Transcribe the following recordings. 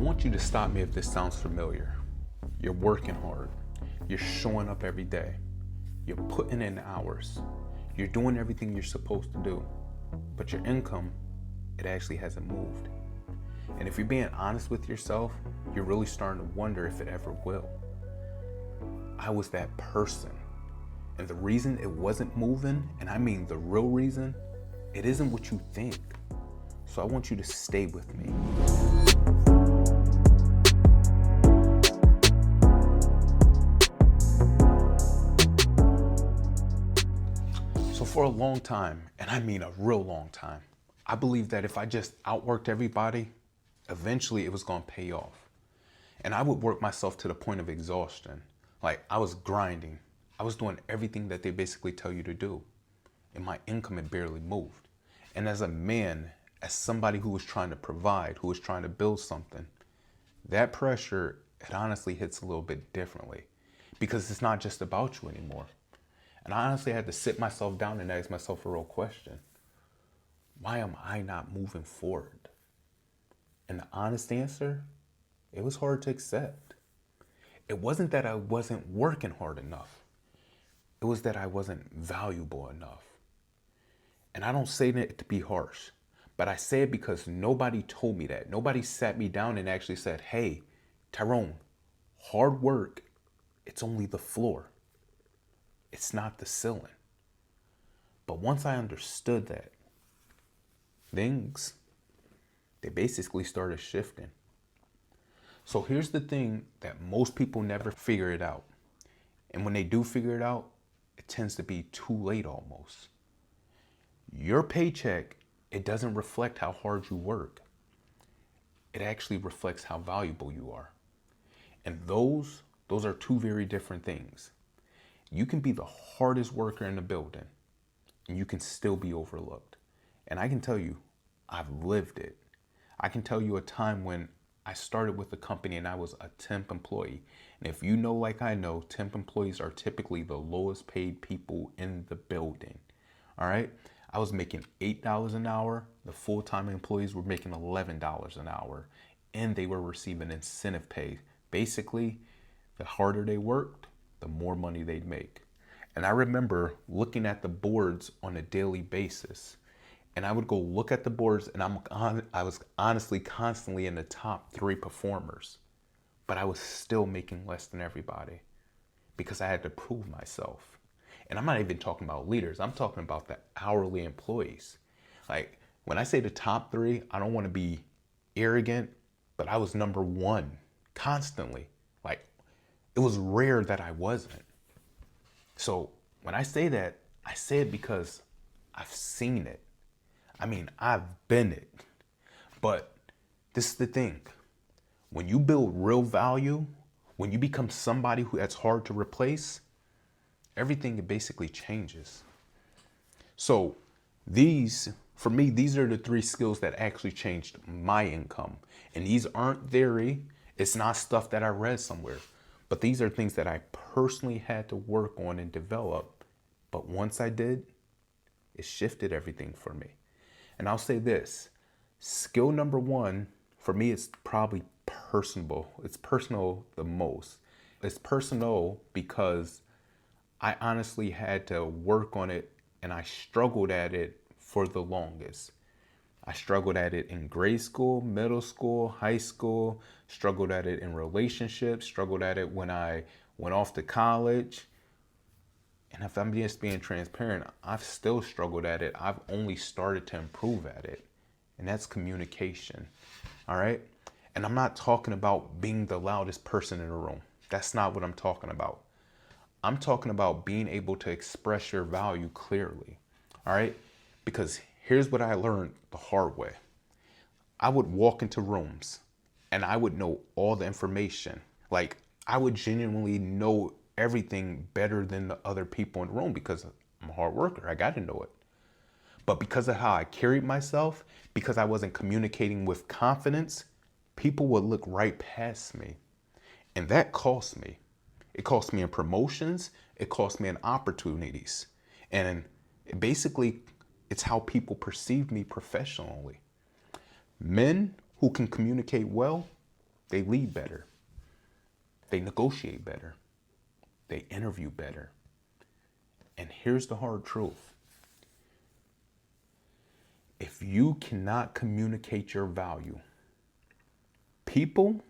want you to stop me if this sounds familiar. You're working hard. You're showing up every day. You're putting in hours. You're doing everything you're supposed to do. But your income, it actually hasn't moved. And if you're being honest with yourself, you're really starting to wonder if it ever will. I was that person. And the reason it wasn't moving, and I mean the real reason, it isn't what you think. So I want you to stay with me. So for a long time, and I mean a real long time, I believed that if I just outworked everybody, eventually it was gonna pay off. And I would work myself to the point of exhaustion. Like I was grinding. I was doing everything that they basically tell you to do. And my income had barely moved. And as a man, as somebody who was trying to provide, who was trying to build something, that pressure, it honestly hits a little bit differently because it's not just about you anymore. And I honestly had to sit myself down and ask myself a real question. Why am I not moving forward? And the honest answer, it was hard to accept. It wasn't that I wasn't working hard enough. It was that I wasn't valuable enough. And I don't say that to be harsh, but I say it because nobody told me that. Nobody sat me down and actually said, hey, Tyrone, hard work, it's only the floor. It's not the ceiling. But once I understood that, things, they basically started shifting. So here's the thing that most people never figure it out. And when they do figure it out, it tends to be too late almost. Your paycheck, it doesn't reflect how hard you work. It actually reflects how valuable you are. And those are two very different things. You can be the hardest worker in the building and you can still be overlooked. And I can tell you, I've lived it. I can tell you a time when I started with a company and I was a temp employee. And if you know, like I know, temp employees are typically the lowest paid people in the building. All right. I was making $8 an hour. The full-time employees were making $11 an hour and they were receiving incentive pay. Basically, the harder they worked, the more money they'd make. And I remember looking at the boards on a daily basis. And I would go look at the boards and I was honestly constantly in the top 3 performers. But I was still making less than everybody because I had to prove myself. And I'm not even talking about leaders. I'm talking about the hourly employees. Like when I say the top 3, I don't want to be arrogant, but I was number 1 constantly. Like it was rare that I wasn't. So when I say that, I say it because I've seen it. I mean, I've been it. But this is the thing. When you build real value, when you become somebody who that's hard to replace, everything basically changes. So for me, these are the 3 skills that actually changed my income. And these aren't theory. It's not stuff that I read somewhere. But these are things that I personally had to work on and develop. But once I did, it shifted everything for me. And I'll say this, skill number 1, for me, it's probably personable. It's personal the most. It's personal because I honestly had to work on it and I struggled at it for the longest. I struggled at it in grade school, middle school, high school, struggled at it in relationships, struggled at it when I went off to college. And if I'm just being transparent, I've still struggled at it. I've only started to improve at it. And that's communication. All right. And I'm not talking about being the loudest person in the room. That's not what I'm talking about. I'm talking about being able to express your value clearly. All right. Because here's what I learned the hard way. I would walk into rooms and I would know all the information. Like I would genuinely know everything better than the other people in the room because I'm a hard worker. I got to know it. But because of how I carried myself, because I wasn't communicating with confidence, people would look right past me. And that cost me. It cost me in promotions. It cost me in opportunities. And basically, it's how people perceive me professionally. Men who can communicate well, They lead better. They negotiate better. They interview better. And here's the hard truth. If you cannot communicate your value, people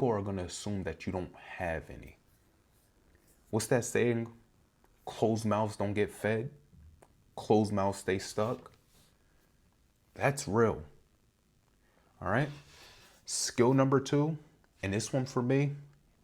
are going to assume that you don't have any. What's that saying? Closed mouths don't get fed. Closed mouths stay stuck. That's real. All right. Skill number 2, and this one for me,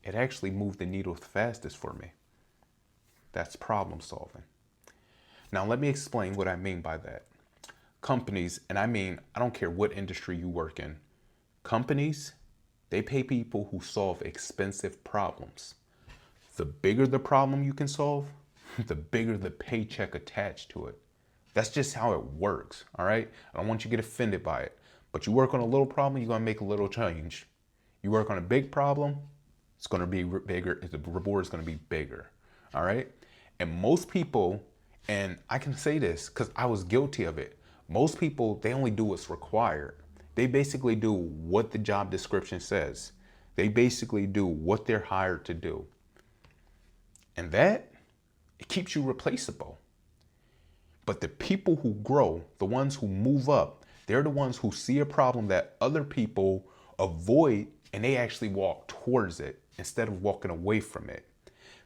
it actually moved the needle fastest for me. That's problem solving. Now, let me explain what I mean by that. Companies, and I mean, I don't care what industry you work in, companies, they pay people who solve expensive problems. The bigger the problem you can solve, the bigger the paycheck attached to it. That's just how it works, all right? I don't want you to get offended by it. But you work on a little problem, you're gonna make a little change. You work on a big problem, it's gonna be bigger, the reward is gonna be bigger, all right? And most people, and I can say this because I was guilty of it, most people, they only do what's required. They basically do what the job description says. They basically do what they're hired to do. And that, it keeps you replaceable. But the people who grow, the ones who move up, they're the ones who see a problem that other people avoid and they actually walk towards it instead of walking away from it.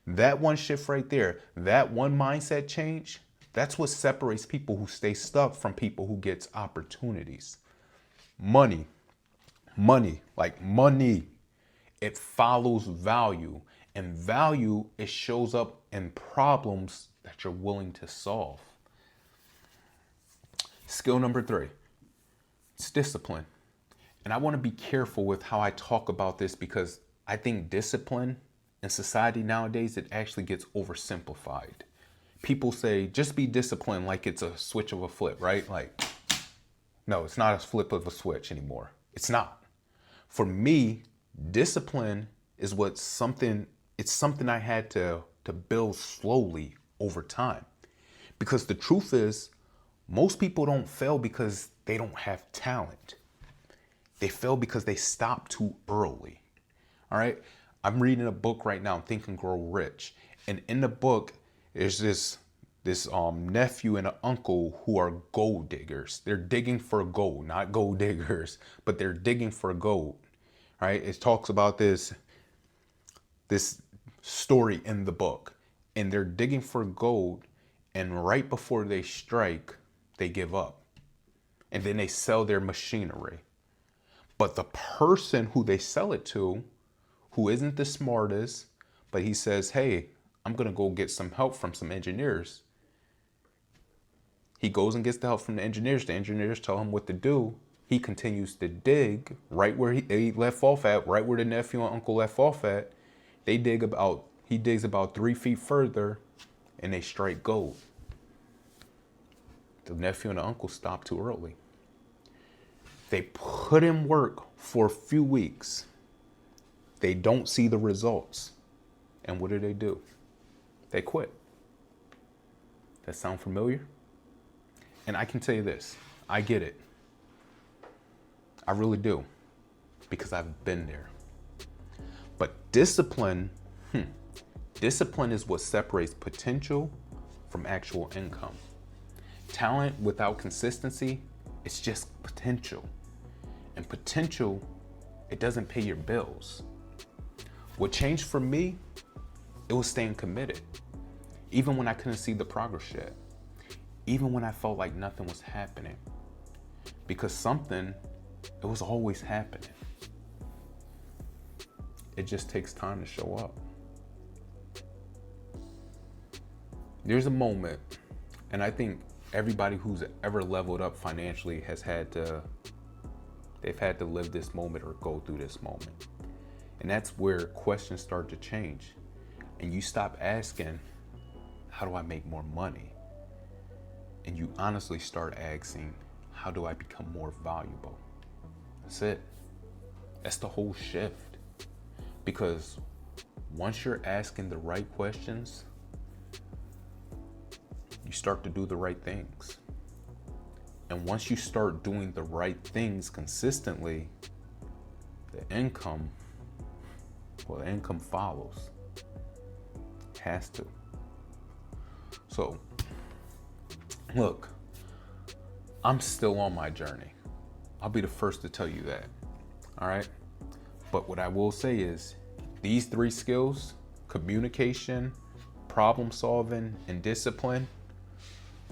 That one shift right there, that one mindset change, that's what separates people who stay stuck from people who gets opportunities. Money, it follows value, and value, it shows up in problems that you're willing to solve. Skill number 3, it's discipline. And I want to be careful with how I talk about this because I think discipline in society nowadays, it actually gets oversimplified. People say, just be disciplined like it's a switch of a flip, right? Like, no, it's not a flip of a switch anymore. It's not. For me, discipline is something I had to build slowly over time. Because the truth is, most people don't fail because they don't have talent. They fail because they stop too early. All right. I'm reading a book right now, Think and Grow Rich. And in the book, there's this nephew and an uncle who are gold diggers. They're digging for gold, not gold diggers, but they're digging for gold. All right. It talks about this story in the book, and they're digging for gold. And right before they strike, they give up. And then they sell their machinery. But the person who they sell it to, who isn't the smartest, but he says, hey, I'm going to go get some help from some engineers. He goes and gets the help from the engineers. The engineers tell him what to do. He continues to dig right where he left off at, right where the nephew and uncle left off at. He digs about 3 feet further, and they strike gold. The nephew and the uncle stopped too early. They put in work for a few weeks. They don't see the results. And what do? They quit. That sound familiar? And I can tell you this, I get it. I really do, because I've been there. But discipline is what separates potential from actual income. Talent without consistency, it's just potential. And potential, it doesn't pay your bills. What changed for me, it was staying committed. Even when I couldn't see the progress yet. Even when I felt like nothing was happening. Because something, it was always happening. It just takes time to show up. There's a moment, and I think everybody who's ever leveled up financially they've had to live this moment or go through this moment. And that's where questions start to change. And you stop asking, how do I make more money? And you honestly start asking, how do I become more valuable? That's it. That's the whole shift. Because once you're asking the right questions, you start to do the right things. And once you start doing the right things consistently, the income follows. It has to. So, look, I'm still on my journey. I'll be the first to tell you that. All right? But what I will say is these 3 skills, communication, problem solving, and discipline,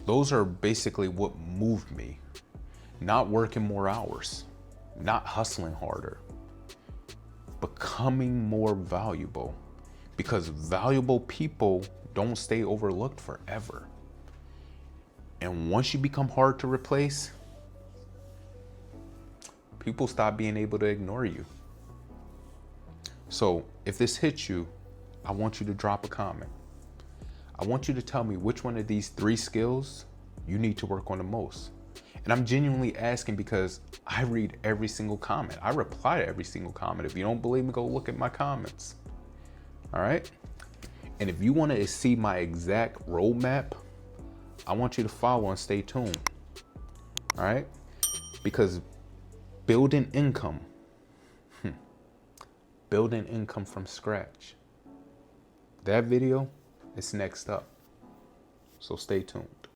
those are basically what moved me. Not working more hours, not hustling harder, becoming more valuable, because valuable people don't stay overlooked forever. And once you become hard to replace, people stop being able to ignore you. So if this hits you, I want you to drop a comment. I want you to tell me which one of these 3 skills you need to work on the most. And I'm genuinely asking because I read every single comment. I reply to every single comment. If you don't believe me, go look at my comments. All right? And if you want to see my exact roadmap, I want you to follow and stay tuned. All right? Because building income from scratch, that video is next up. So stay tuned.